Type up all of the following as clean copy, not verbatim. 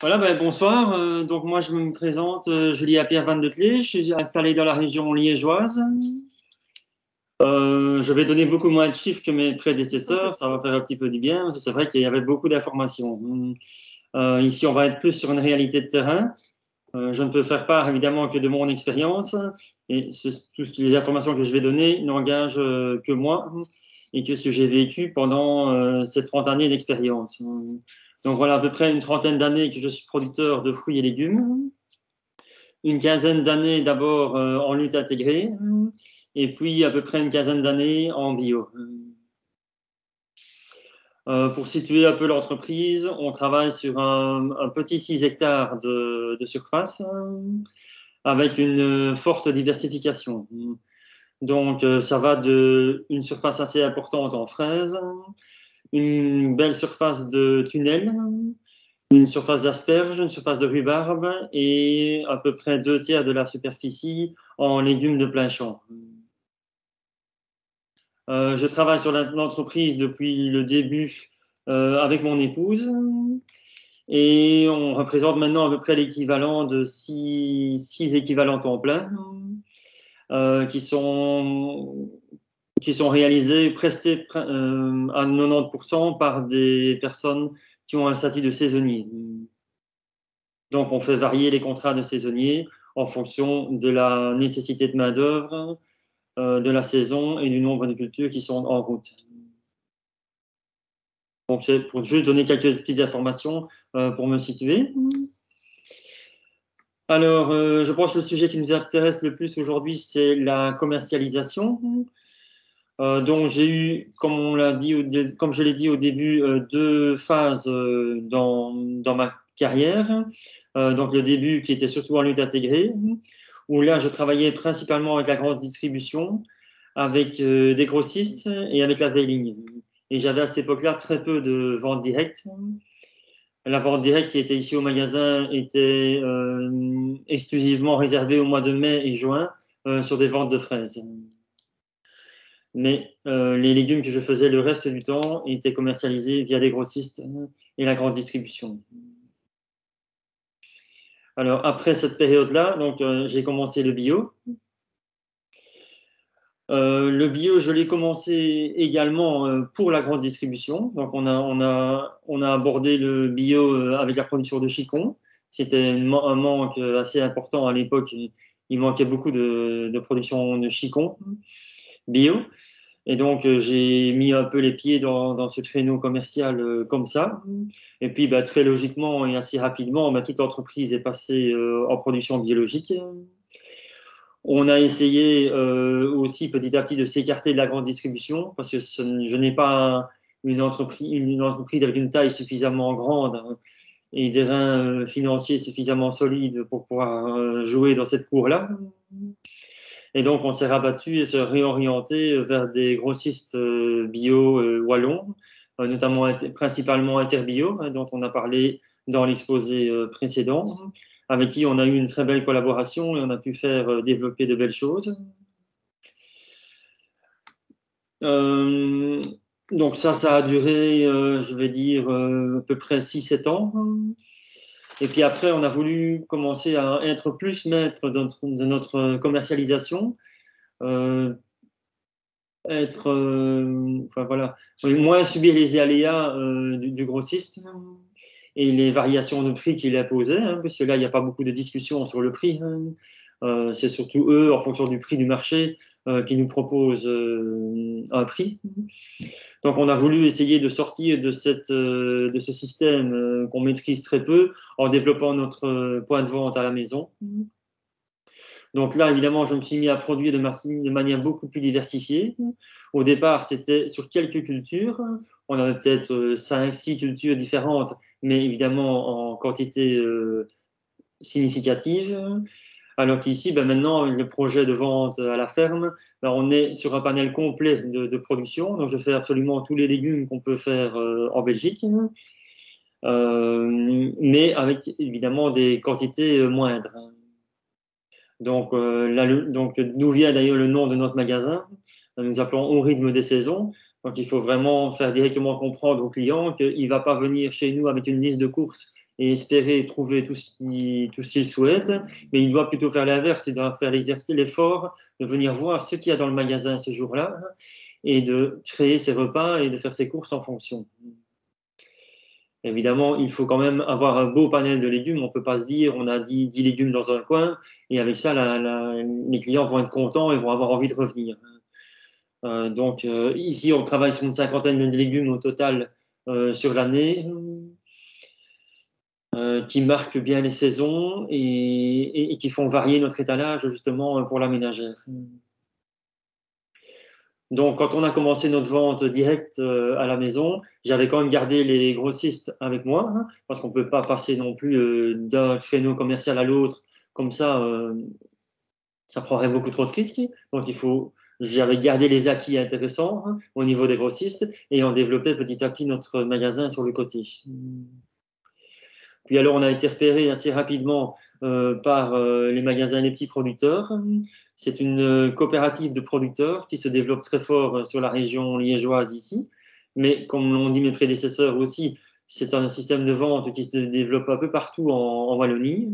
Voilà, bonsoir. Donc moi je me présente, Julia Pierre Van de Clee, je suis installé dans la région liégeoise. Je vais donner beaucoup moins de chiffres que mes prédécesseurs, ça va faire un petit peu du bien, parce que c'est vrai qu'il y avait beaucoup d'informations. Ici, on va être plus sur une réalité de terrain. Je ne peux faire part évidemment que de mon expérience, et toutes les informations que je vais donner n'engagent que moi et que ce que j'ai vécu pendant ces 30 années d'expérience. Donc voilà, à peu près une trentaine d'années que je suis producteur de fruits et légumes, une quinzaine d'années d'abord en lutte intégrée, et puis à peu près une quinzaine d'années en bio. Pour situer un peu l'entreprise, on travaille sur un petit 6 hectares de surface, avec une forte diversification. Donc, ça va d'une surface assez importante en fraises, une belle surface de tunnels, une surface d'asperges, une surface de rhubarbe et à peu près 2 tiers de la superficie en légumes de plein champ. Je travaille sur l'entreprise depuis le début avec mon épouse et on représente maintenant à peu près l'équivalent de six équivalents temps plein euh, qui sont qui sont réalisés prestés à 90% par des personnes qui ont un statut de saisonnier. Donc, on fait varier les contrats de saisonniers en fonction de la nécessité de main-d'œuvre, de la saison et du nombre de cultures qui sont en route. Donc, c'est pour juste donner quelques petites informations pour me situer. Alors, je pense que le sujet qui nous intéresse le plus aujourd'hui, c'est la commercialisation. Donc, j'ai eu, comme on l'a dit, comme je l'ai dit au début, deux phases dans ma carrière. Donc, le début qui était surtout en lutte intégrée, où là, je travaillais principalement avec la grande distribution, avec des grossistes et avec la veille ligne. Et j'avais à cette époque-là très peu de ventes directes. La vente directe qui était ici au magasin était exclusivement réservée au mois de mai et juin sur des ventes de fraises. Mais les légumes que je faisais le reste du temps étaient commercialisés via des grossistes et la grande distribution. Alors après cette période-là, donc j'ai commencé le bio. Le bio, je l'ai commencé également pour la grande distribution. Donc on a abordé le bio avec la production de chicons. C'était un manque assez important à l'époque. Il manquait beaucoup de production de chicons bio. Et donc, j'ai mis un peu les pieds dans ce créneau commercial comme ça. Et puis, très logiquement et assez rapidement, toute l'entreprise est passée en production biologique. On a essayé aussi petit à petit de s'écarter de la grande distribution parce que je n'ai pas une entreprise avec une taille suffisamment grande et des reins financiers suffisamment solides pour pouvoir jouer dans cette cour-là. Et donc, on s'est rabattu et s'est réorienté vers des grossistes bio wallons, notamment principalement Interbio, dont on a parlé dans l'exposé précédent, avec qui on a eu une très belle collaboration et on a pu faire développer de belles choses. Euh, donc ça a duré, je vais dire, à peu près 6-7 ans. Et puis après, on a voulu commencer à être plus maître de notre commercialisation. Euh, Être, enfin voilà, moins subir les aléas du grossiste et les variations de prix qu'il imposait, parce que là, il n'y a pas beaucoup de discussion sur le prix. C'est surtout eux, en fonction du prix du marché, qui nous proposent un prix. Donc, on a voulu essayer de sortir de ce système qu'on maîtrise très peu en développant notre point de vente à la maison. Donc là, évidemment, je me suis mis à produire de manière beaucoup plus diversifiée. Au départ, c'était sur quelques cultures. On avait peut-être 5-6 cultures différentes, mais évidemment en quantité significative. Alors qu'ici, maintenant, avec le projet de vente à la ferme, on est sur un panel complet de production. Donc, je fais absolument tous les légumes qu'on peut faire en Belgique, mais avec évidemment des quantités moindres. Donc, d'où vient d'ailleurs le nom de notre magasin. Nous appelons Au rythme des saisons. Donc, il faut vraiment faire directement comprendre aux clients qu'il ne va pas venir chez nous avec une liste de courses et espérer trouver tout ce qu'il souhaite, mais il doit plutôt faire l'inverse, il doit faire l'effort de venir voir ce qu'il y a dans le magasin ce jour-là et de créer ses repas et de faire ses courses en fonction. Évidemment, il faut quand même avoir un beau panel de légumes. On ne peut pas se dire on a 10 légumes dans un coin et avec ça, les clients vont être contents et vont avoir envie de revenir. Donc ici, on travaille sur une cinquantaine de légumes au total sur l'année qui marquent bien les saisons et qui font varier notre étalage justement pour la ménagère. Donc, quand on a commencé notre vente directe à la maison, j'avais quand même gardé les grossistes avec moi, hein, parce qu'on ne peut pas passer non plus d'un créneau commercial à l'autre. Comme ça prendrait beaucoup trop de risques. Donc, j'avais gardé les acquis intéressants hein, au niveau des grossistes et on développait petit à petit notre magasin sur le côté. Puis alors, on a été repéré assez rapidement par les magasins des petits producteurs. C'est une coopérative de producteurs qui se développe très fort sur la région liégeoise ici. Mais comme l'ont dit mes prédécesseurs aussi, c'est un système de vente qui se développe un peu partout en Wallonie.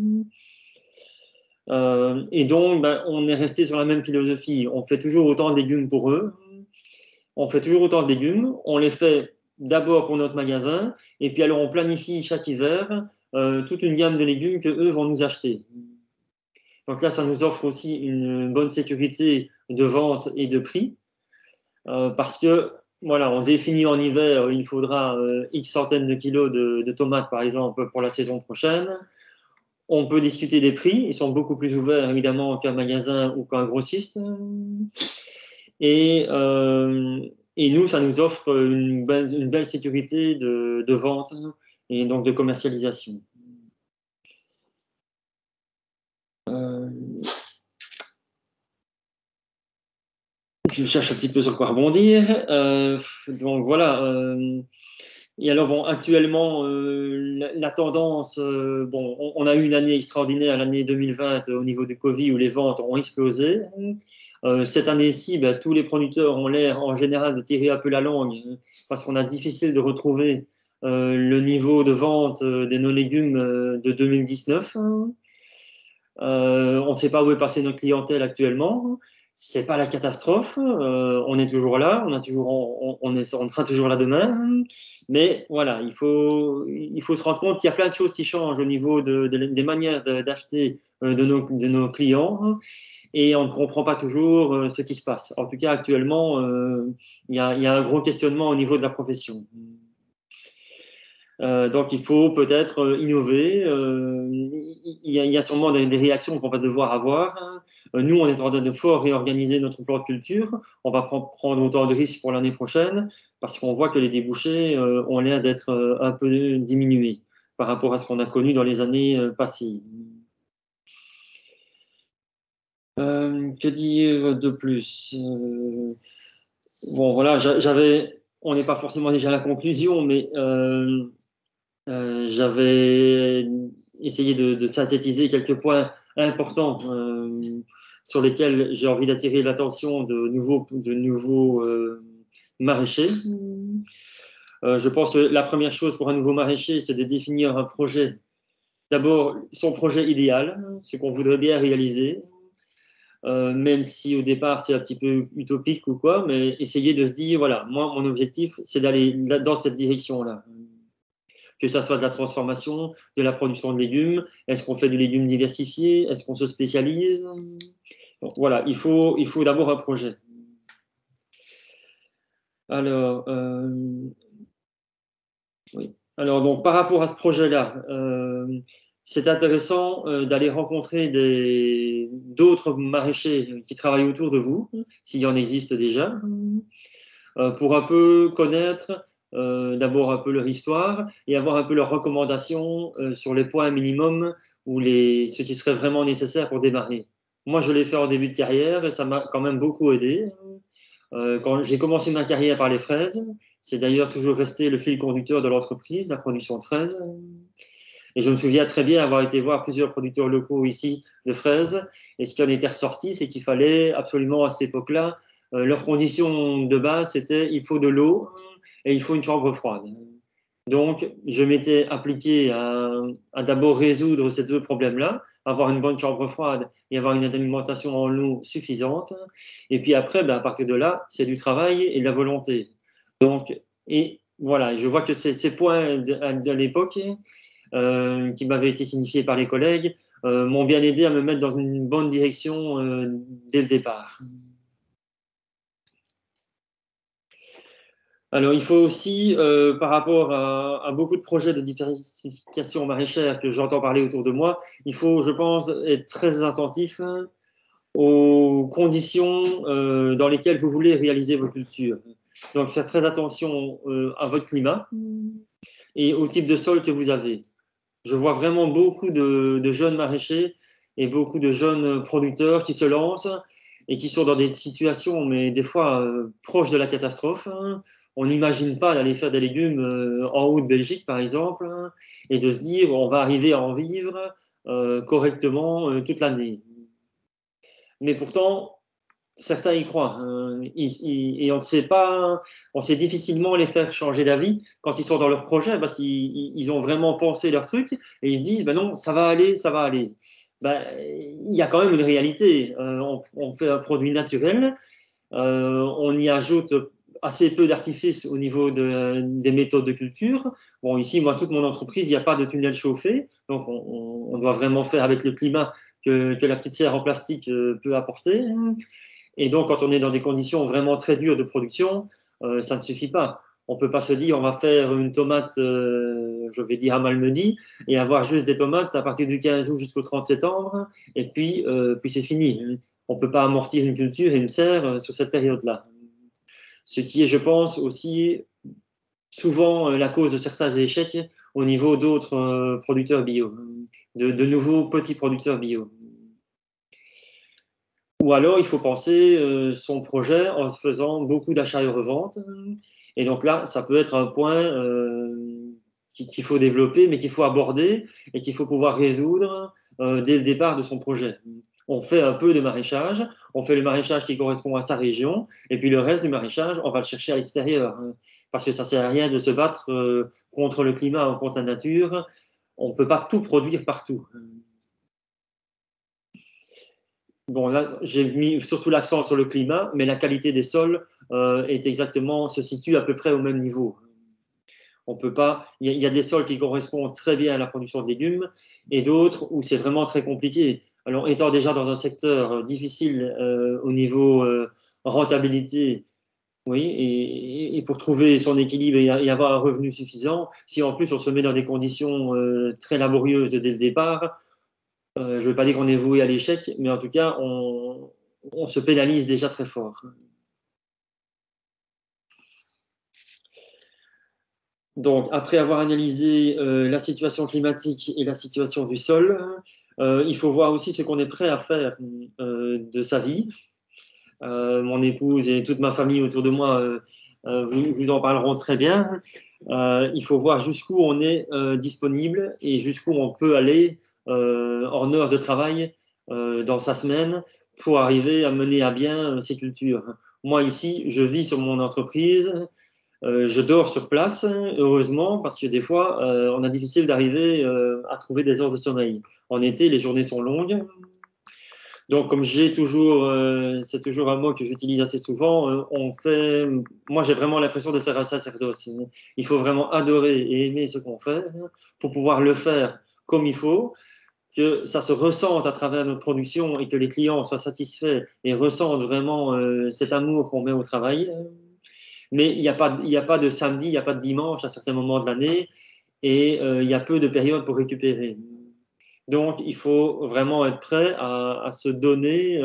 Et donc, on est resté sur la même philosophie. On fait toujours autant de légumes pour eux. On fait toujours autant de légumes. On les fait d'abord pour notre magasin. Et puis alors, on planifie chaque hiver toute une gamme de légumes que eux vont nous acheter. Donc là, ça nous offre aussi une bonne sécurité de vente et de prix, parce que voilà, on définit en hiver, il faudra X centaines de kilos de tomates, par exemple, pour la saison prochaine. On peut discuter des prix, ils sont beaucoup plus ouverts, évidemment, qu'un magasin ou qu'un grossiste. Et, et nous, ça nous offre une belle sécurité de vente et donc de commercialisation. Je cherche un petit peu sur quoi rebondir. Donc voilà. Et alors bon, actuellement, la tendance, bon, on a eu une année extraordinaire, l'année 2020 au niveau du Covid où les ventes ont explosé. Cette année-ci, tous les producteurs ont l'air en général de tirer un peu la langue parce qu'on a difficile de retrouver le niveau de vente des non-légumes de 2019. On ne sait pas où est passée notre clientèle actuellement. C'est pas la catastrophe. On est toujours là. On est en train toujours là demain. Mais voilà, il faut se rendre compte qu'il y a plein de choses qui changent au niveau des manières d'acheter de nos clients. Et on ne comprend pas toujours ce qui se passe. En tout cas, actuellement, il y a un gros questionnement au niveau de la profession. Donc il faut peut-être innover. Il y a sûrement des réactions qu'on va devoir avoir. Nous, on est en train de fort réorganiser notre plan de culture. On va prendre autant de risques pour l'année prochaine parce qu'on voit que les débouchés ont l'air d'être un peu diminués par rapport à ce qu'on a connu dans les années passées. Que dire de plus bon, voilà, on n'est pas forcément déjà à la conclusion, mais j'avais essayé de synthétiser quelques points importants sur lesquels j'ai envie d'attirer l'attention de nouveaux maraîchers. Je pense que la première chose pour un nouveau maraîcher, c'est de définir un projet. D'abord, son projet idéal, ce qu'on voudrait bien réaliser, même si au départ c'est un petit peu utopique ou quoi, mais essayer de se dire, voilà, moi, mon objectif, c'est d'aller dans cette direction-là. Que ça soit de la transformation, de la production de légumes, est-ce qu'on fait des légumes diversifiés, est-ce qu'on se spécialise? Donc, voilà, il faut d'abord un projet. Alors, oui. Alors donc, par rapport à ce projet-là, c'est intéressant d'aller rencontrer d'autres maraîchers qui travaillent autour de vous, s'il y en existe déjà, pour un peu connaître d'abord un peu leur histoire et avoir un peu leurs recommandations sur les points minimums ou ce qui serait vraiment nécessaire pour démarrer. Moi, je l'ai fait en début de carrière et ça m'a quand même beaucoup aidé. Quand j'ai commencé ma carrière par les fraises, c'est d'ailleurs toujours resté le fil conducteur de l'entreprise, la production de fraises. Et je me souviens très bien avoir été voir plusieurs producteurs locaux ici de fraises. Et ce qui en était ressorti, c'est qu'il fallait absolument à cette époque-là, leurs conditions de base, c'était il faut de l'eau et il faut une chambre froide. Donc, je m'étais appliqué à d'abord résoudre ces deux problèmes-là, avoir une bonne chambre froide et avoir une alimentation en eau suffisante. Et puis après, ben, à partir de là, c'est du travail et de la volonté. Donc, et voilà, je vois que ces points de l'époque qui m'avaient été signifiés par les collègues m'ont bien aidé à me mettre dans une bonne direction dès le départ. Alors, il faut aussi, par rapport à beaucoup de projets de diversification maraîchère que j'entends parler autour de moi, il faut, je pense, être très attentif aux conditions dans lesquelles vous voulez réaliser vos cultures. Donc, faire très attention à votre climat et au type de sol que vous avez. Je vois vraiment beaucoup de jeunes maraîchers et beaucoup de jeunes producteurs qui se lancent et qui sont dans des situations, mais des fois proches de la catastrophe. On n'imagine pas d'aller faire des légumes en haut de Belgique, par exemple, et de se dire on va arriver à en vivre correctement toute l'année. Mais pourtant, certains y croient. Et on ne sait pas, on sait difficilement les faire changer d'avis quand ils sont dans leur projet parce qu'ils ont vraiment pensé leur truc et ils se disent, ben non, ça va aller, ça va aller. Ben, il y a quand même une réalité. On fait un produit naturel, on y ajoute assez peu d'artifices au niveau des méthodes de culture. Bon, ici, moi, toute mon entreprise, il n'y a pas de tunnel chauffé, donc on doit vraiment faire avec le climat que la petite serre en plastique peut apporter. Et donc, quand on est dans des conditions vraiment très dures de production, ça ne suffit pas. On ne peut pas se dire on va faire une tomate, je vais dire à Malmedy, et avoir juste des tomates à partir du 15 août jusqu'au 30 septembre, et puis c'est fini. On ne peut pas amortir une culture et une serre sur cette période-là. Ce qui est, je pense, aussi souvent la cause de certains échecs au niveau d'autres producteurs bio, de nouveaux petits producteurs bio. Ou alors, il faut penser son projet en se faisant beaucoup d'achats et reventes. Et donc là, ça peut être un point qu'il faut développer, mais qu'il faut aborder et qu'il faut pouvoir résoudre dès le départ de son projet. On fait un peu de maraîchage, on fait le maraîchage qui correspond à sa région, et puis le reste du maraîchage, on va le chercher à l'extérieur. Parce que ça ne sert à rien de se battre contre le climat ou contre la nature. On ne peut pas tout produire partout. Bon, là, j'ai mis surtout l'accent sur le climat, mais la qualité des sols se situe à peu près au même niveau. On peut pas, il y a des sols qui correspondent très bien à la production de légumes et d'autres où c'est vraiment très compliqué. Alors, étant déjà dans un secteur difficile au niveau rentabilité, oui, et pour trouver son équilibre et avoir un revenu suffisant, si en plus on se met dans des conditions très laborieuses dès le départ, je ne veux pas dire qu'on est voué à l'échec, mais en tout cas, on se pénalise déjà très fort. Donc, après avoir analysé la situation climatique et la situation du sol, il faut voir aussi ce qu'on est prêt à faire de sa vie. Mon épouse et toute ma famille autour de moi vous en parleront très bien. Il faut voir jusqu'où on est disponible et jusqu'où on peut aller en heures de travail dans sa semaine pour arriver à mener à bien ces cultures. Moi, ici, je vis sur mon entreprise, je dors sur place, heureusement, parce que des fois, on a difficile d'arriver à trouver des heures de sommeil. En été, les journées sont longues. Donc, comme j'ai toujours, c'est toujours un mot que j'utilise assez souvent, moi j'ai vraiment l'impression de faire un sacerdoce. Il faut vraiment adorer et aimer ce qu'on fait pour pouvoir le faire comme il faut, que ça se ressente à travers notre production et que les clients soient satisfaits et ressentent vraiment cet amour qu'on met au travail. Mais il y a pas de samedi, il n'y a pas de dimanche à certains moments de l'année et il y a peu de périodes pour récupérer. Donc, il faut vraiment être prêt à se donner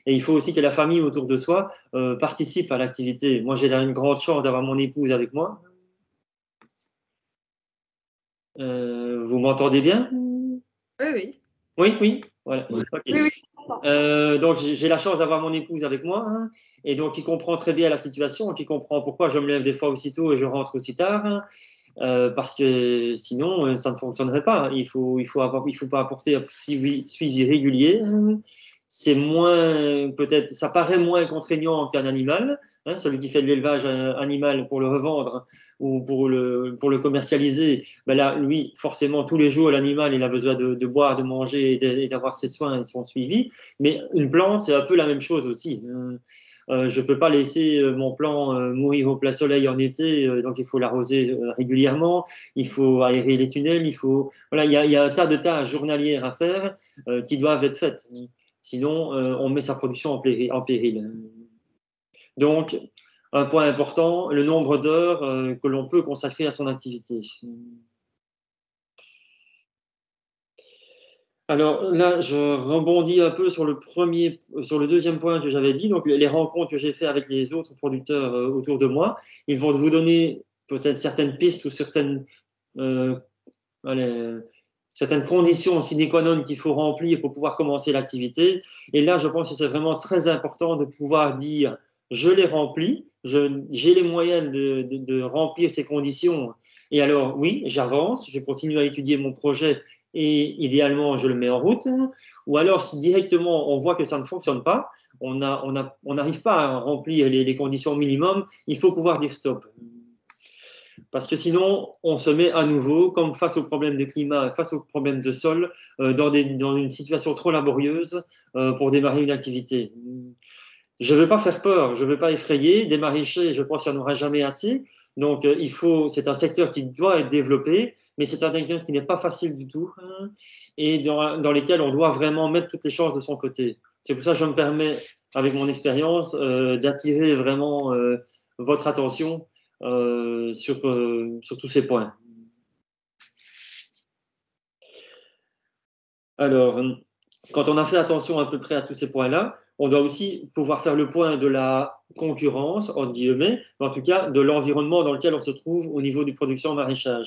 et il faut aussi que la famille autour de soi participe à l'activité. Moi, j'ai une grande chance d'avoir mon épouse avec moi. Vous m'entendez bien? Oui, oui. Oui, oui, voilà. Okay. Oui, oui. Donc, j'ai la chance d'avoir mon épouse avec moi et donc il comprend très bien la situation, qui comprend pourquoi je me lève des fois aussitôt et je rentre aussi tard. Parce que sinon, ça ne fonctionnerait pas. Il faut pas apporter un suivi régulier c'est moins, peut-être, ça paraît moins contraignant qu'un animal. Hein, celui qui fait de l'élevage animal pour le revendre ou pour le commercialiser, ben là, lui, forcément, tous les jours, l'animal, il a besoin de boire, de manger et d'avoir ses soins et son suivi. Mais une plante, c'est un peu la même chose aussi. Je ne peux pas laisser mon plant mourir au plein soleil en été, donc il faut l'arroser régulièrement, il faut aérer les tunnels, voilà, il y a un tas de tâches journalières à faire qui doivent être faites. Sinon, on met sa production en péril. Donc, un point important, le nombre d'heures que l'on peut consacrer à son activité. Alors là, je rebondis un peu sur sur le deuxième point que j'avais dit. Donc, les rencontres que j'ai fait avec les autres producteurs autour de moi, ils vont vous donner peut-être certaines pistes ou euh, allez, certaines conditions sine qua non qu'il faut remplir pour pouvoir commencer l'activité. Et là, je pense que c'est vraiment très important de pouvoir dire, je les remplis, j'ai les moyens de remplir ces conditions. Et alors, oui, j'avance, je continue à étudier mon projet et idéalement, je le mets en route. Ou alors, si directement on voit que ça ne fonctionne pas, on n'arrive pas à remplir les conditions minimum, il faut pouvoir dire stop. Parce que sinon, on se met à nouveau, comme face aux problèmes de climat, face aux problèmes de sol, dans une situation trop laborieuse pour démarrer une activité. Je ne veux pas faire peur, je ne veux pas effrayer. Des maraîchers, je pense qu'il n'y en aura jamais assez. Donc, c'est un secteur qui doit être développé, mais c'est un secteur qui n'est pas facile du tout hein, et dans lequel on doit vraiment mettre toutes les chances de son côté. C'est pour ça que je me permets, avec mon expérience, d'attirer vraiment votre attention sur tous ces points. Alors, quand on a fait attention à peu près à tous ces points-là, on doit aussi pouvoir faire le point de la concurrence, entre guillemets, mais en tout cas de l'environnement dans lequel on se trouve au niveau de production maraîchère.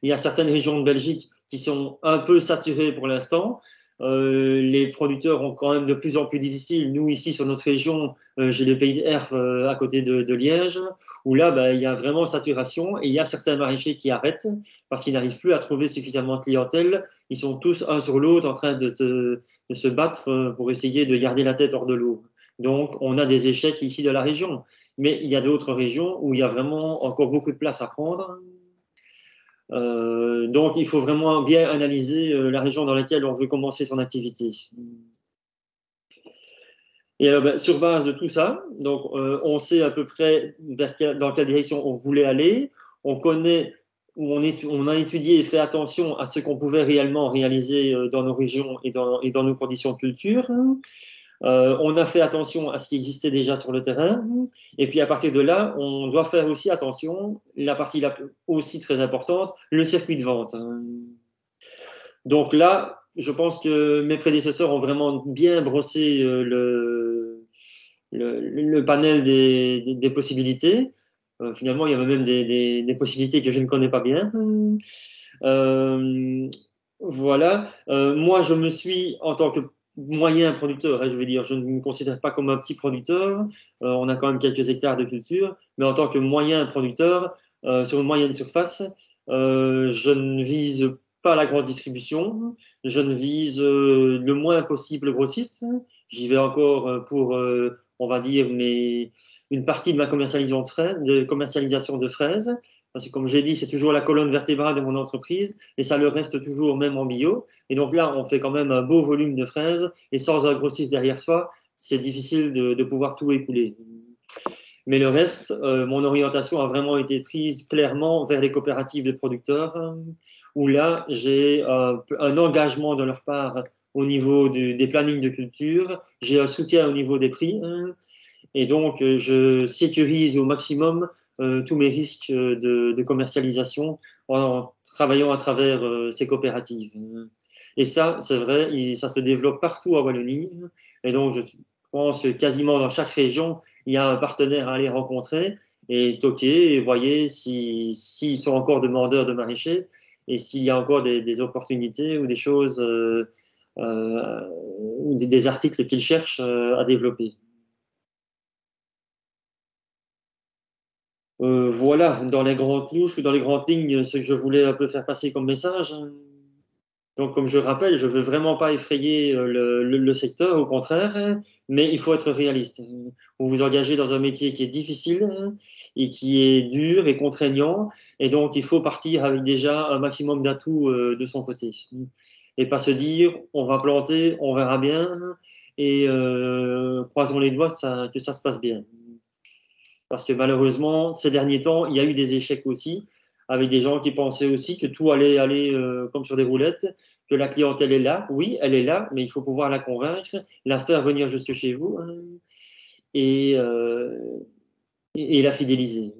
Il y a certaines régions de Belgique qui sont un peu saturées pour l'instant. Les producteurs ont quand même de plus en plus difficile. Nous, ici, sur notre région, j'ai le pays de Herve à côté de Liège, où là, ben, il y a vraiment saturation et il y a certains maraîchers qui arrêtent parce qu'ils n'arrivent plus à trouver suffisamment de clientèle. Ils sont tous un sur l'autre en train de se battre pour essayer de garder la tête hors de l'eau. Donc, on a des échecs ici de la région. Mais il y a d'autres régions où il y a vraiment encore beaucoup de place à prendre. Donc, il faut vraiment bien analyser la région dans laquelle on veut commencer son activité. Et alors, ben, sur base de tout ça, donc, on sait à peu près dans quelle direction on voulait aller. On connaît, on a étudié et fait attention à ce qu'on pouvait réellement réaliser dans nos régions et dans nos conditions de culture. On a fait attention à ce qui existait déjà sur le terrain. Et puis à partir de là, on doit faire aussi attention, la partie aussi très importante, le circuit de vente. Donc là, je pense que mes prédécesseurs ont vraiment bien brossé le panel des possibilités. Finalement, il y avait même des possibilités que je ne connais pas bien. Euh, voilà. Moi, je me suis, en tant que moyen producteur, hein, je veux dire, je ne me considère pas comme un petit producteur. On a quand même quelques hectares de culture, mais en tant que moyen producteur, sur une moyenne surface, je ne vise pas la grande distribution. Je ne vise le moins possible le grossiste. J'y vais encore pour, on va dire, une partie de ma commercialisation de fraises. Parce que comme j'ai dit, c'est toujours la colonne vertébrale de mon entreprise et ça le reste toujours même en bio. Et donc là, on fait quand même un beau volume de fraises et sans un grossiste derrière soi, c'est difficile de pouvoir tout écouler. Mais le reste, mon orientation a vraiment été prise clairement vers les coopératives de producteurs, où là, j'ai un engagement de leur part au niveau des plannings de culture, j'ai un soutien au niveau des prix, et donc je sécurise au maximum tous mes risques de commercialisation en travaillant à travers ces coopératives. Et ça, c'est vrai, ça se développe partout à Wallonie, et donc je pense que quasiment dans chaque région, il y a un partenaire à aller rencontrer et toquer et voyez s'ils sont encore demandeurs de maraîchers et s'il y a encore des opportunités ou des choses, ou des articles qu'ils cherchent à développer. Voilà, dans les grandes louches ou dans les grandes lignes, ce que je voulais un peu faire passer comme message. Donc, comme je le rappelle, je veux vraiment pas effrayer le secteur, au contraire, mais il faut être réaliste. Vous vous engagez dans un métier qui est difficile et qui est dur et contraignant, et donc il faut partir avec déjà un maximum d'atouts de son côté. Et pas se dire, on va planter, on verra bien, et croisons les doigts que ça se passe bien. Parce que malheureusement, ces derniers temps, il y a eu des échecs aussi, avec des gens qui pensaient aussi que tout allait aller comme sur des roulettes, que la clientèle est là. Oui, elle est là, mais il faut pouvoir la convaincre, la faire venir jusque chez vous et, euh, et la fidéliser.